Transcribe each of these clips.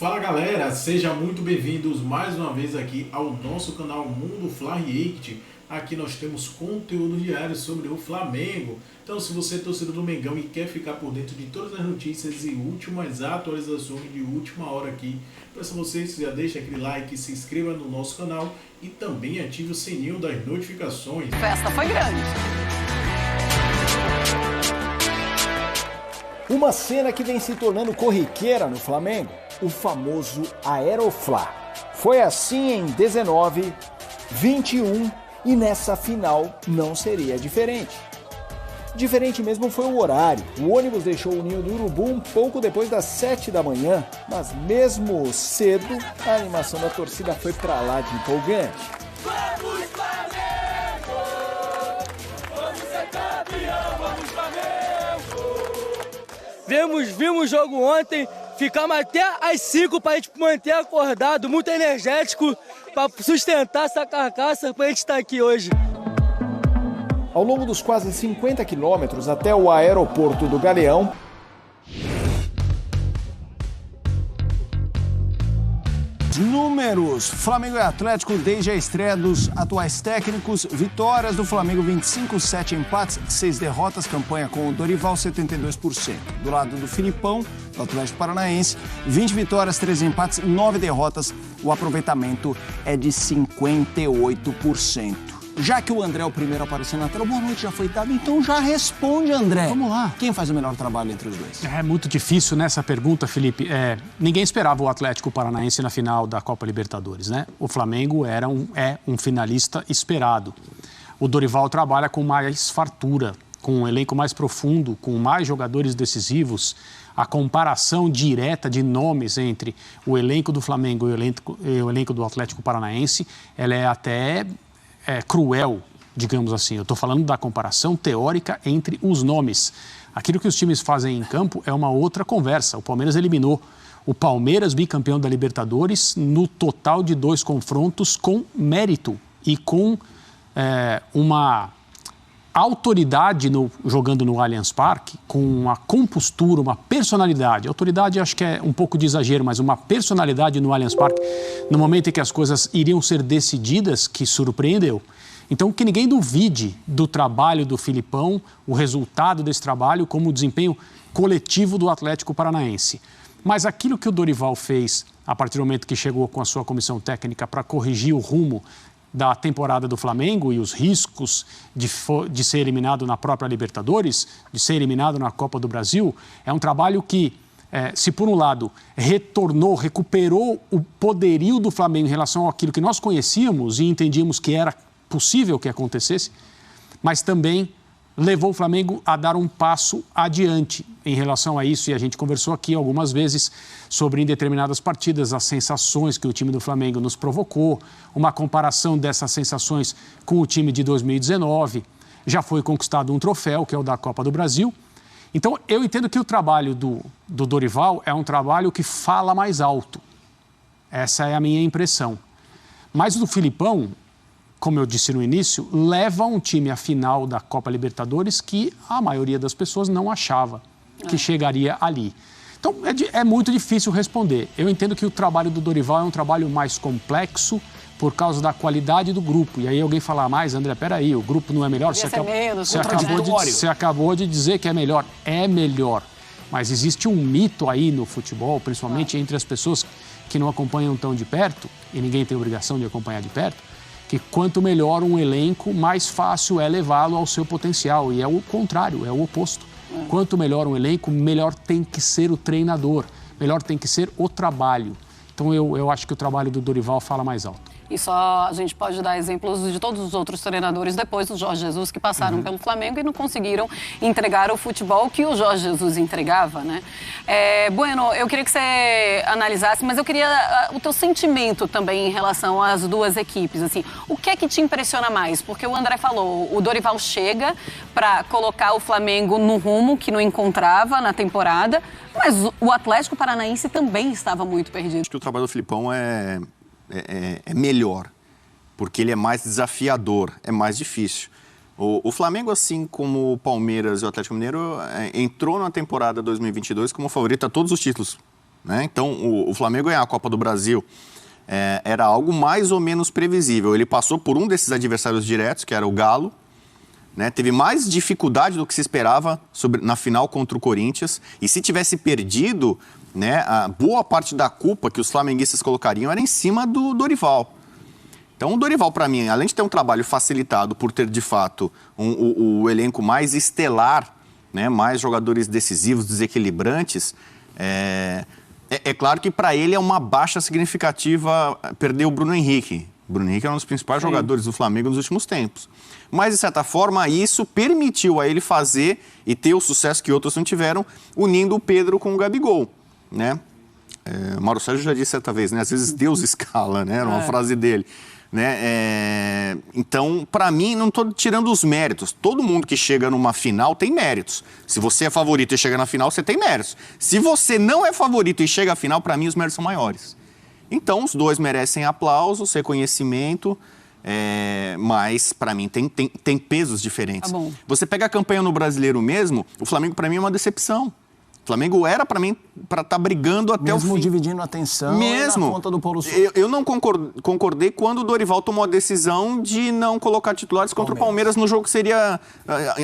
Fala galera, sejam muito bem-vindos mais uma vez aqui ao nosso canal Mundo Fla React. Aqui nós temos conteúdo diário sobre o Flamengo. Então se você é torcedor do Mengão e quer ficar por dentro de todas as notícias e últimas atualizações de última hora aqui, peço a vocês que já deixem aquele like, se inscreva no nosso canal e também ative o sininho das notificações. A festa foi grande. Uma cena que vem se tornando corriqueira no Flamengo, o famoso Aeroflá. Foi assim em 19, 21 e nessa final não seria diferente. Diferente mesmo foi o horário. O ônibus deixou o Ninho do Urubu um pouco depois das 7 da manhã, mas mesmo cedo a animação da torcida foi pra lá de empolgante. Vamos Flamengo! Vamos ser campeão, vamos Flamengo! Vimos o jogo ontem, ficamos até às 5 para a gente manter acordado, muito energético, para sustentar essa carcaça para a gente estar aqui hoje. Ao longo dos quase 50 quilômetros até o aeroporto do Galeão, números: Flamengo e Atlético desde a estreia dos atuais técnicos, vitórias do Flamengo 25, 7 empates, 6 derrotas, campanha com o Dorival 72%. Do lado do Filipão, do Atlético Paranaense, 20 vitórias, 13 empates, 9 derrotas, o aproveitamento é de 58%. Já que o André é o primeiro a aparecer na tela, boa noite já foi dado, então já responde, André. Vamos lá. Quem faz o melhor trabalho entre os dois? É muito difícil nessa pergunta, Felipe. Ninguém esperava o Atlético Paranaense na final da Copa Libertadores, né? O Flamengo é um finalista esperado. O Dorival trabalha com mais fartura, com um elenco mais profundo, com mais jogadores decisivos. A comparação direta de nomes entre o elenco do Flamengo e o elenco do Atlético Paranaense, ela é até cruel, digamos assim. Eu estou falando da comparação teórica entre os nomes. Aquilo que os times fazem em campo é uma outra conversa. O Palmeiras eliminou o Palmeiras, bicampeão da Libertadores, no total de 2 confrontos com mérito e com uma autoridade jogando no Allianz Parque, com uma compostura, uma personalidade. Autoridade acho que é um pouco de exagero, mas uma personalidade no Allianz Parque, no momento em que as coisas iriam ser decididas, que surpreendeu. Então, que ninguém duvide do trabalho do Filipão, o resultado desse trabalho, como o desempenho coletivo do Atlético Paranaense. Mas aquilo que o Dorival fez, a partir do momento que chegou com a sua comissão técnica para corrigir o rumo da temporada do Flamengo e os riscos de ser eliminado na própria Libertadores, de ser eliminado na Copa do Brasil, é um trabalho que, se por um lado recuperou o poderio do Flamengo em relação àquilo que nós conhecíamos e entendíamos que era possível que acontecesse, mas também levou o Flamengo a dar um passo adiante em relação a isso, e a gente conversou aqui algumas vezes sobre, em determinadas partidas, as sensações que o time do Flamengo nos provocou, uma comparação dessas sensações com o time de 2019, já foi conquistado um troféu, que é o da Copa do Brasil. Então, eu entendo que o trabalho do Dorival é um trabalho que fala mais alto. Essa é a minha impressão. Mas o do Filipão, como eu disse no início, leva um time à final da Copa Libertadores que a maioria das pessoas não achava que chegaria ali. Então, é muito difícil responder. Eu entendo que o trabalho do Dorival é um trabalho mais complexo por causa da qualidade do grupo. E aí alguém fala, mas André, peraí, o grupo não é melhor? Você acabou de dizer que é melhor. É melhor. Mas existe um mito aí no futebol, principalmente entre as pessoas que não acompanham tão de perto, e ninguém tem obrigação de acompanhar de perto, que quanto melhor um elenco, mais fácil é levá-lo ao seu potencial. E é o contrário, é o oposto. Quanto melhor um elenco, melhor tem que ser o treinador, melhor tem que ser o trabalho. Então eu acho que o trabalho do Dorival fala mais alto. E só a gente pode dar exemplos de todos os outros treinadores depois do Jorge Jesus que passaram pelo Flamengo e não conseguiram entregar o futebol que o Jorge Jesus entregava, né? Bueno, eu queria que você analisasse, mas eu queria o teu sentimento também em relação às duas equipes, assim. O que é que te impressiona mais? Porque o André falou, o Dorival chega para colocar o Flamengo no rumo que não encontrava na temporada, mas o Atlético Paranaense também estava muito perdido. Acho que o trabalho do Filipão é melhor, porque ele é mais desafiador, é mais difícil. O Flamengo, assim como o Palmeiras e o Atlético Mineiro, entrou na temporada 2022 como favorito a todos os títulos né? Então, o Flamengo ganhar a Copa do Brasil era algo mais ou menos previsível. Ele passou por um desses adversários diretos, que era o Galo, né? Teve mais dificuldade do que se esperava na final contra o Corinthians. E se tivesse perdido, né, a boa parte da culpa que os flamenguistas colocariam era em cima do Dorival. Então, o Dorival, para mim, além de ter um trabalho facilitado por ter, de fato, o elenco mais estelar, né, mais jogadores decisivos, desequilibrantes, é claro que para ele é uma baixa significativa perder o Bruno Henrique. O Bruno Henrique é um dos principais jogadores do Flamengo nos últimos tempos. Mas, de certa forma, isso permitiu a ele fazer e ter o sucesso que outros não tiveram, unindo o Pedro com o Gabigol, né? O Mauro Sérgio já disse certa vez, né? Às vezes Deus escala, né? Era uma frase dele. Né? Então, para mim, não estou tirando os méritos. Todo mundo que chega numa final tem méritos. Se você é favorito e chega na final, você tem méritos. Se você não é favorito e chega à final, para mim, os méritos são maiores. Então, os dois merecem aplausos, reconhecimento, mas, para mim, tem pesos diferentes. Tá bom. Você pega a campanha no Brasileiro mesmo, o Flamengo, para mim, é uma decepção. O Flamengo era, para mim, para estar brigando até o fim. Mesmo dividindo a atenção na conta do Paulo Souza. Eu não concordei quando o Dorival tomou a decisão de não colocar titulares contra o Palmeiras no jogo que seria,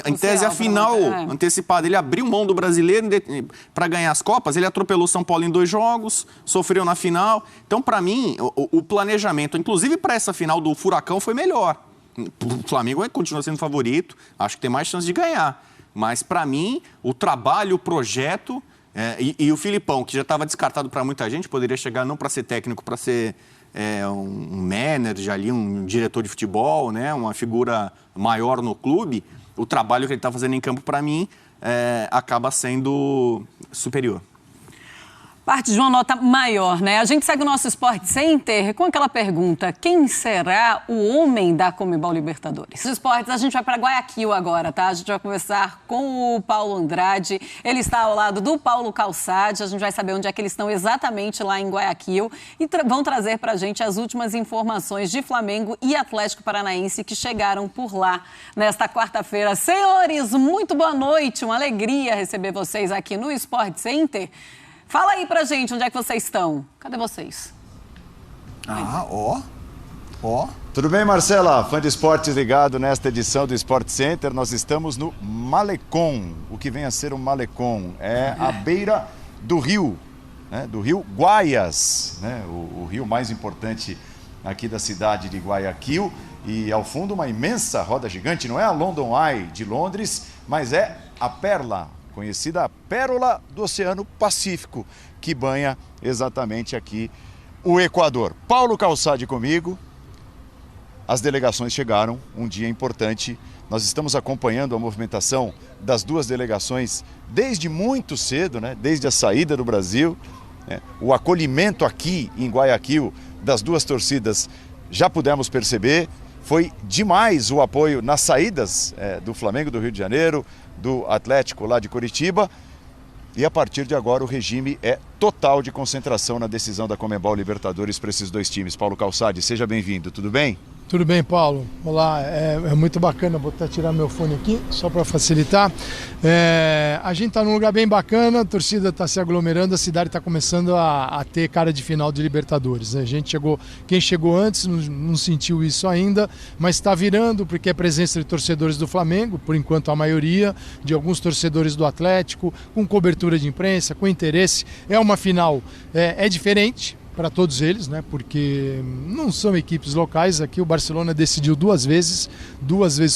em tese, a final antecipada. Ele abriu mão do Brasileiro para ganhar as Copas, ele atropelou o São Paulo em 2 jogos, sofreu na final. Então, para mim, o planejamento, inclusive para essa final do Furacão, foi melhor. O Flamengo continua sendo favorito, acho que tem mais chance de ganhar. Mas, para mim, o trabalho, o projeto e o Filipão, que já estava descartado para muita gente, poderia chegar não para ser técnico, para ser um manager ali, um diretor de futebol, né, uma figura maior no clube. O trabalho que ele está fazendo em campo, para mim, acaba sendo superior. Parte de uma nota maior, né? A gente segue o nosso Sport Center com aquela pergunta: quem será o homem da Conmebol Libertadores? Nos esportes, a gente vai para Guayaquil agora, tá? A gente vai conversar com o Paulo Andrade. Ele está ao lado do Paulo Calçade. A gente vai saber onde é que eles estão exatamente lá em Guayaquil e vão trazer para a gente as últimas informações de Flamengo e Atlético Paranaense que chegaram por lá nesta quarta-feira. Senhores, muito boa noite. Uma alegria receber vocês aqui no Sport Center. Fala aí pra gente onde é que vocês estão. Cadê vocês? Tudo bem, Marcela? Fã de esportes ligado nesta edição do Sport Center. Nós estamos no Malecon. O que vem a ser o Malecon é a beira do rio, né? Do rio Guaias, né? O rio mais importante aqui da cidade de Guayaquil. E ao fundo uma imensa roda gigante. Não é a London Eye de Londres, mas é a Perla, conhecida a pérola do Oceano Pacífico, que banha exatamente aqui o Equador. Paulo Calçade comigo. As delegações chegaram, um dia importante. Nós estamos acompanhando a movimentação das duas delegações desde muito cedo, né? Desde a saída do Brasil. Né? O acolhimento aqui em Guayaquil das duas torcidas já pudemos perceber. Foi demais o apoio nas saídas do Flamengo do Rio de Janeiro, do Atlético lá de Curitiba. E a partir de agora o regime é total de concentração na decisão da Conmebol Libertadores para esses dois times. Paulo Calçade, seja bem-vindo, tudo bem? Tudo bem, Paulo. Olá, é muito bacana, vou até tirar meu fone aqui, só para facilitar. A gente está num lugar bem bacana, a torcida está se aglomerando, a cidade está começando a ter cara de final de Libertadores. A gente quem chegou antes não sentiu isso ainda, mas está virando porque é presença de torcedores do Flamengo, por enquanto a maioria, de alguns torcedores do Atlético, com cobertura de imprensa, com interesse. É uma final, é diferente para todos eles, né? Porque não são equipes locais. Aqui o Barcelona decidiu duas vezes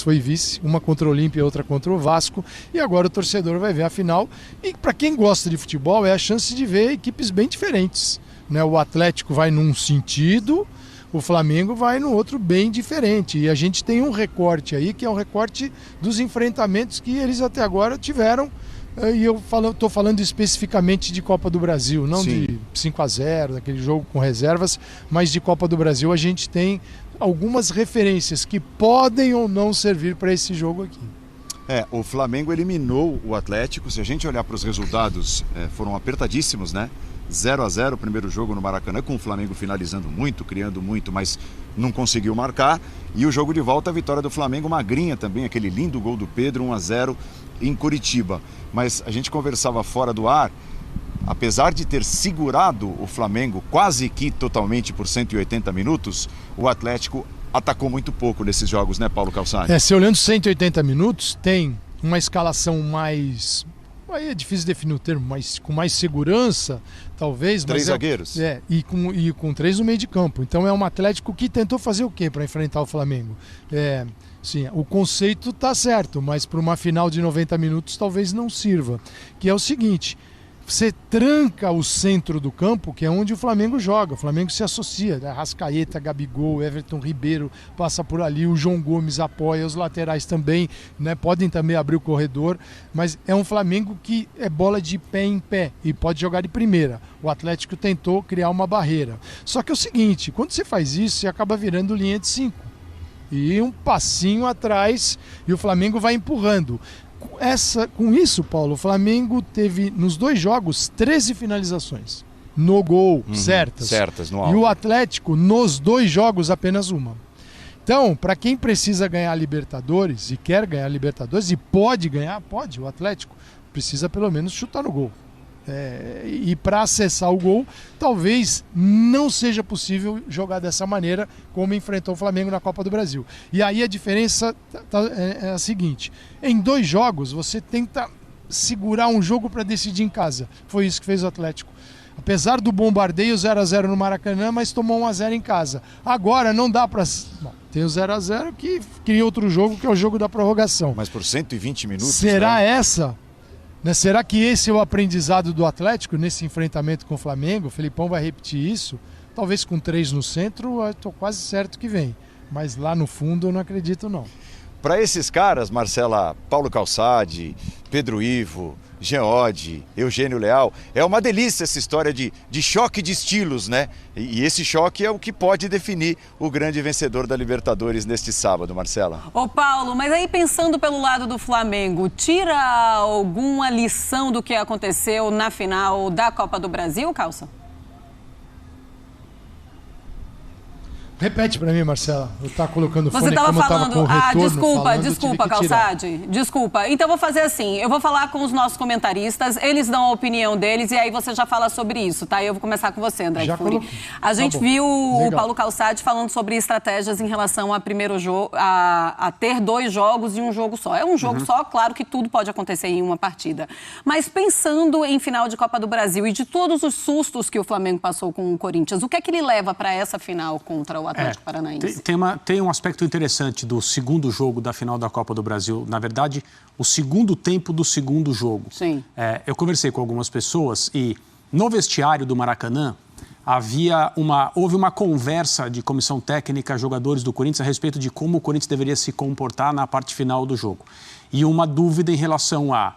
foi vice, uma contra o Olímpia e outra contra o Vasco, e agora o torcedor vai ver a final. E para quem gosta de futebol é a chance de ver equipes bem diferentes, né? O Atlético vai num sentido, o Flamengo vai no outro bem diferente, e a gente tem um recorte aí que é um recorte dos enfrentamentos que eles até agora tiveram. E eu estou falando especificamente de Copa do Brasil, não Sim. de 5-0, daquele jogo com reservas, mas de Copa do Brasil a gente tem algumas referências que podem ou não servir para esse jogo aqui. O Flamengo eliminou o Atlético. Se a gente olhar para os resultados, foram apertadíssimos, né? 0-0 o primeiro jogo no Maracanã, com o Flamengo finalizando muito, criando muito, mas não conseguiu marcar. E o jogo de volta, a vitória do Flamengo, magrinha também, aquele lindo gol do Pedro, 1-0 em Curitiba. Mas a gente conversava fora do ar, apesar de ter segurado o Flamengo quase que totalmente por 180 minutos, o Atlético atacou muito pouco nesses jogos, né, Paulo Calçade? Se olhando 180 minutos, tem uma escalação mais... Aí é difícil definir o termo, mas com mais segurança, talvez. Três zagueiros. E com 3 no meio de campo. Então é um Atlético que tentou fazer o quê para enfrentar o Flamengo? Sim, o conceito tá certo, mas para uma final de 90 minutos talvez não sirva. Que é o seguinte... Você tranca o centro do campo, que é onde o Flamengo joga. O Flamengo se associa, né? Arrascaeta, Gabigol, Everton Ribeiro passa por ali, o João Gomes apoia, os laterais também, né? Podem também abrir o corredor, mas é um Flamengo que é bola de pé em pé e pode jogar de primeira. O Atlético tentou criar uma barreira. Só que é o seguinte, quando você faz isso, você acaba virando linha de 5. E um passinho atrás e o Flamengo vai empurrando. Com isso, Paulo, o Flamengo teve nos 2 jogos 13 finalizações no gol, certas no alvo. E o Atlético nos 2 jogos apenas uma. Então, para quem precisa ganhar a Libertadores e quer ganhar a Libertadores e pode ganhar, o Atlético precisa pelo menos chutar no gol. E para acessar o gol, talvez não seja possível jogar dessa maneira como enfrentou o Flamengo na Copa do Brasil. E aí a diferença é a seguinte: em 2 jogos você tenta segurar um jogo para decidir em casa. Foi isso que fez o Atlético. Apesar do bombardeio 0-0 no Maracanã, mas tomou 1-0 em casa. Agora não dá para... Tem o 0-0 que cria outro jogo, que é o jogo da prorrogação. Mas por 120 minutos... Será Será que esse é o aprendizado do Atlético nesse enfrentamento com o Flamengo? O Felipão vai repetir isso? Talvez com 3 no centro, eu estou quase certo que vem. Mas lá no fundo eu não acredito, não. Para esses caras, Marcela, Paulo Calçade, Pedro Ivo, Geode, Eugênio Leal, é uma delícia essa história de choque de estilos, né? E esse choque é o que pode definir o grande vencedor da Libertadores neste sábado, Marcela. Ô Paulo, mas aí pensando pelo lado do Flamengo, tira alguma lição do que aconteceu na final da Copa do Brasil, Calça? Repete pra mim, Marcela. Eu tava colocando o fone. Você estava falando... com o retorno, desculpa, Calçade. Desculpa. Então, vou fazer assim. Eu vou falar com os nossos comentaristas. Eles dão a opinião deles e aí você já fala sobre isso, tá? Eu vou começar com você, André Fury. A gente viu o Paulo Calçade falando sobre estratégias em relação a primeiro jogo, a ter 2 jogos e um jogo só. É um jogo só, claro que tudo pode acontecer em uma partida. Mas pensando em final de Copa do Brasil e de todos os sustos que o Flamengo passou com o Corinthians, o que é que ele leva para essa final contra o Atlético Paranaense? Tem um aspecto interessante do segundo jogo da final da Copa do Brasil. Na verdade, o segundo tempo do segundo jogo. Sim. Eu conversei com algumas pessoas e no vestiário do Maracanã houve uma conversa de comissão técnica, jogadores do Corinthians, a respeito de como o Corinthians deveria se comportar na parte final do jogo. E uma dúvida em relação a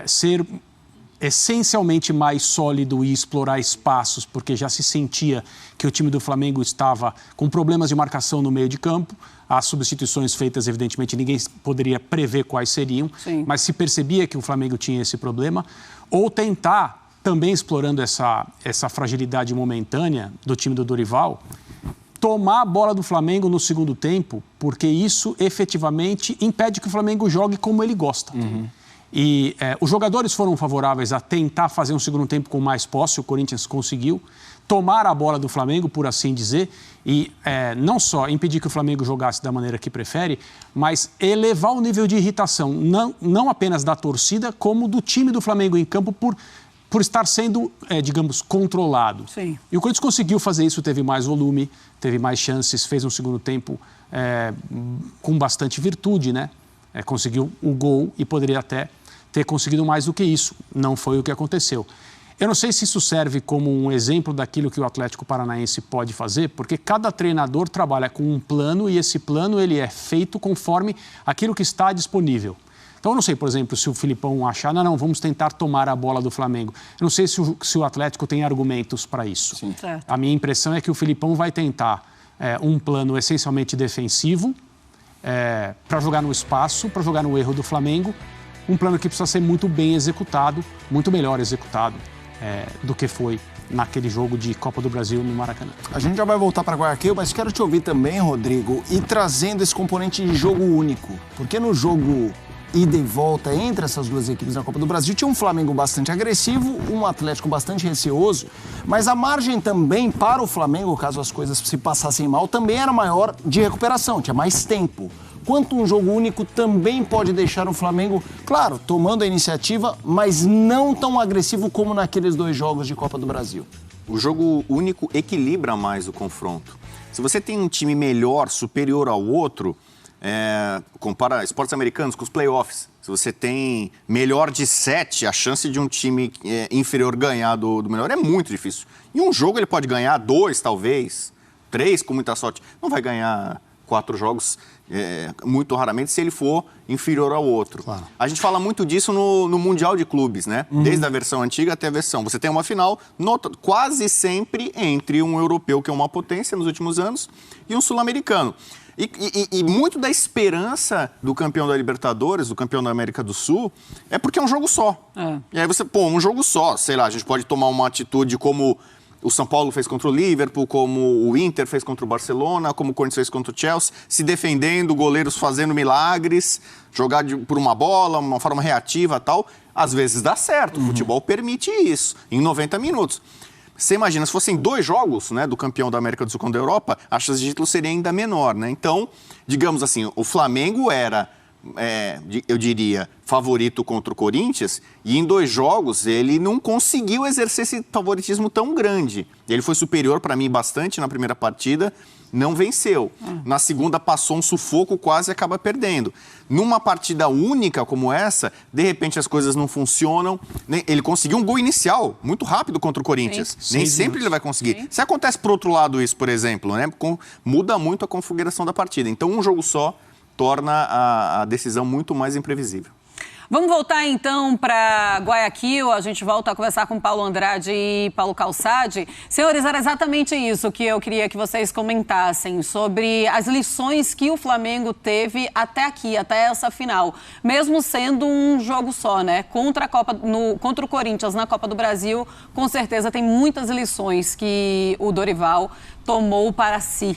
ser essencialmente mais sólido e explorar espaços, porque já se sentia que o time do Flamengo estava com problemas de marcação no meio de campo. As substituições feitas, evidentemente, ninguém poderia prever quais seriam, mas se percebia que o Flamengo tinha esse problema. Ou tentar, também explorando essa fragilidade momentânea do time do Dorival, tomar a bola do Flamengo no segundo tempo, porque isso efetivamente impede que o Flamengo jogue como ele gosta. E os jogadores foram favoráveis a tentar fazer um segundo tempo com mais posse, o Corinthians conseguiu tomar a bola do Flamengo, por assim dizer, e não só impedir que o Flamengo jogasse da maneira que prefere, mas elevar o nível de irritação, não apenas da torcida, como do time do Flamengo em campo por estar sendo, digamos, controlado. Sim. E o Corinthians conseguiu fazer isso, teve mais volume, teve mais chances, fez um segundo tempo com bastante virtude, né? Conseguiu o gol e poderia até ter conseguido mais do que isso. Não foi o que aconteceu. Eu não sei se isso serve como um exemplo daquilo que o Atlético Paranaense pode fazer, porque cada treinador trabalha com um plano e esse plano ele é feito conforme aquilo que está disponível. Então, eu não sei, por exemplo, se o Filipão achar, não, vamos tentar tomar a bola do Flamengo. Eu não sei se o Atlético tem argumentos para isso. Sim, certo. A minha impressão é que o Filipão vai tentar um plano essencialmente defensivo, para jogar no espaço, para jogar no erro do Flamengo, um plano que precisa ser muito bem executado, muito melhor executado do que foi naquele jogo de Copa do Brasil no Maracanã. A gente já vai voltar para Guayaquil, mas quero te ouvir também, Rodrigo, e trazendo esse componente de jogo único, porque no jogo ida e volta entre essas duas equipes na Copa do Brasil, tinha um Flamengo bastante agressivo, um Atlético bastante receoso, mas a margem também para o Flamengo, caso as coisas se passassem mal, também era maior de recuperação, tinha mais tempo. Quanto um jogo único também pode deixar o Flamengo, claro, tomando a iniciativa, mas não tão agressivo como naqueles 2 jogos de Copa do Brasil. O jogo único equilibra mais o confronto. Se você tem um time melhor, superior ao outro, compara esportes americanos com os playoffs. Se você tem melhor de 7, a chance de um time inferior ganhar do melhor é muito difícil. Em um jogo ele pode ganhar 2, talvez, 3 com muita sorte. Não vai ganhar 4 jogos muito raramente se ele for inferior ao outro. Claro. A gente fala muito disso no Mundial de Clubes, né? Desde a versão antiga até a versão. Você tem uma final quase sempre entre um europeu, que é uma potência nos últimos anos, e um sul-americano. E muito da esperança do campeão da Libertadores, do campeão da América do Sul, é porque é um jogo só. E aí você, um jogo só, sei lá, a gente pode tomar uma atitude como o São Paulo fez contra o Liverpool, como o Inter fez contra o Barcelona, como o Corinthians fez contra o Chelsea, se defendendo, goleiros fazendo milagres, jogar por uma bola, uma forma reativa e tal. Às vezes dá certo, o futebol permite isso, em 90 minutos. Você imagina, se fossem 2 jogos, né, do campeão da América do Sul contra a Europa, a chance de título seria ainda menor, né? Então, digamos assim, o Flamengo era, eu diria, favorito contra o Corinthians, e em 2 jogos ele não conseguiu exercer esse favoritismo tão grande. Ele foi superior para mim bastante na primeira partida, não venceu. Na segunda passou um sufoco, quase acaba perdendo. Numa partida única como essa, de repente as coisas não funcionam. Ele conseguiu um gol inicial muito rápido contra o Corinthians. Nem sempre ele vai conseguir. Se acontece por outro lado isso, por exemplo, né, muda muito a configuração da partida. Então um jogo só torna a decisão muito mais imprevisível. Vamos voltar então para Guayaquil, a gente volta a conversar com Paulo Andrade e Paulo Calçade. Senhores, era exatamente isso que eu queria que vocês comentassem, sobre as lições que o Flamengo teve até aqui, até essa final. Mesmo sendo um jogo só, né? Contra o Corinthians na Copa do Brasil, com certeza tem muitas lições que o Dorival tomou para si.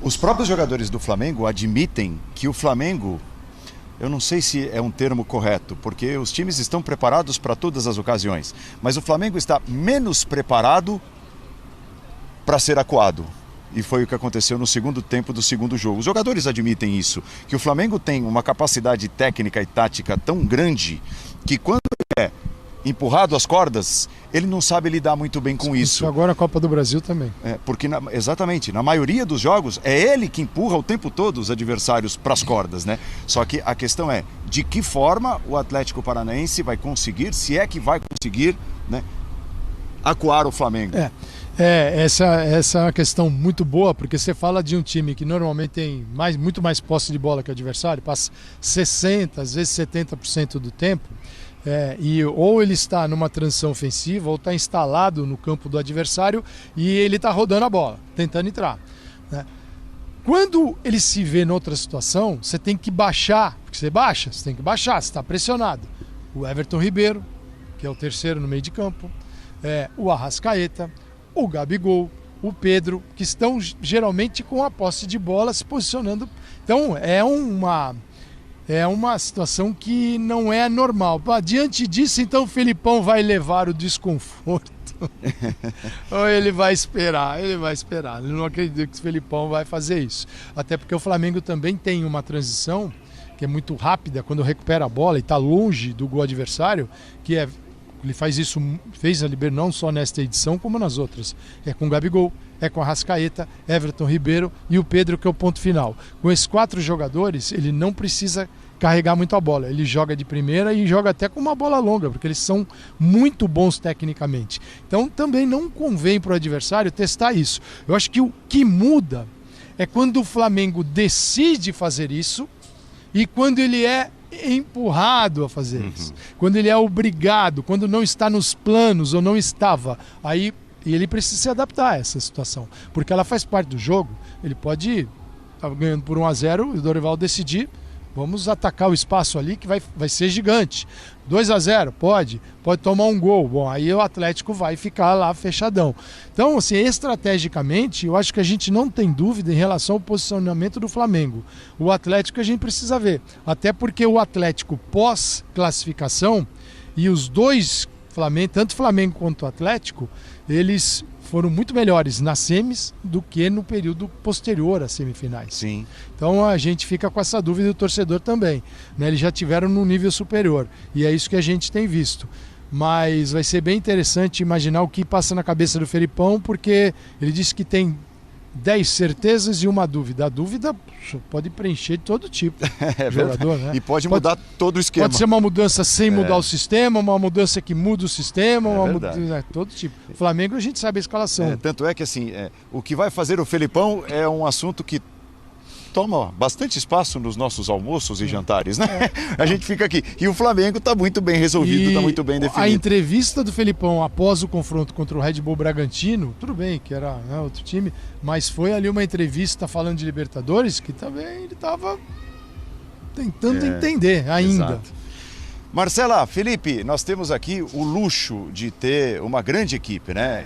Os próprios jogadores do Flamengo admitem que o Flamengo, eu não sei se é um termo correto, porque os times estão preparados para todas as ocasiões, mas o Flamengo está menos preparado para ser acuado. E foi o que aconteceu no segundo tempo do segundo jogo. Os jogadores admitem isso, que o Flamengo tem uma capacidade técnica e tática tão grande que quando é empurrado às cordas, ele não sabe lidar muito bem com isso. Agora a Copa do Brasil também. Porque, exatamente, na maioria dos jogos, é ele que empurra o tempo todo os adversários para as cordas, né? Só que a questão é, de que forma o Atlético Paranaense vai conseguir, se é que vai conseguir, né, acuar o Flamengo? Essa é uma questão muito boa, porque você fala de um time que normalmente tem muito mais posse de bola que o adversário, passa 60%, às vezes 70% do tempo, ou ele está numa transição ofensiva ou está instalado no campo do adversário e ele está rodando a bola, tentando entrar, né? Quando ele se vê noutra situação, você tem que baixar, porque você tem que baixar, você está pressionado. O Everton Ribeiro, que é o terceiro no meio de campo, o Arrascaeta, o Gabigol, o Pedro, que estão geralmente com a posse de bola se posicionando. Então é uma situação que não é normal. Diante disso, então, o Felipão vai levar o desconforto. Ou ele vai esperar. Ele não acredita que o Felipão vai fazer isso. Até porque o Flamengo também tem uma transição que é muito rápida, quando recupera a bola e está longe do gol adversário, que ele fez a Libertadores não só nesta edição, como nas outras. É com o Gabigol, é com a Arrascaeta, Everton Ribeiro e o Pedro, que é o ponto final. Com esses 4 jogadores, ele não precisa carregar muito a bola. Ele joga de primeira e joga até com uma bola longa, porque eles são muito bons tecnicamente. Então também não convém para o adversário testar isso. Eu acho que o que muda é quando o Flamengo decide fazer isso e quando ele é empurrado a fazer isso. Quando ele é obrigado, quando não está nos planos ou não estava, aí ele precisa se adaptar a essa situação, porque ela faz parte do jogo. Ele pode estar ganhando por 1-0 e o Dorival decidir, vamos atacar o espaço ali que vai ser gigante. 2-0, pode tomar um gol. Bom, aí o Atlético vai ficar lá fechadão. Então, assim, estrategicamente, eu acho que a gente não tem dúvida em relação ao posicionamento do Flamengo. O Atlético a gente precisa ver. Até porque o Atlético pós-classificação e os dois, tanto o Flamengo quanto o Atlético, eles foram muito melhores nas semis do que no período posterior às semifinais. Sim. Então a gente fica com essa dúvida e o torcedor também, né? Eles já tiveram num nível superior e é isso que a gente tem visto. Mas vai ser bem interessante imaginar o que passa na cabeça do Felipão, porque ele disse que tem 10 certezas e uma dúvida. A dúvida pode preencher de todo tipo de jogador, né? E pode mudar todo o esquema. Pode ser uma mudança sem mudar o sistema, uma mudança que muda o sistema, todo tipo. O Flamengo a gente sabe a escalação. Tanto é que assim, o que vai fazer o Felipão é um assunto que toma bastante espaço nos nossos almoços e jantares, né? A gente fica aqui. E o Flamengo está muito bem resolvido, está muito bem definido. A entrevista do Felipão após o confronto contra o Red Bull Bragantino, tudo bem que era outro time, mas foi ali uma entrevista falando de Libertadores que também ele estava tentando entender ainda. Exato. Marcela, Felipe, nós temos aqui o luxo de ter uma grande equipe, né?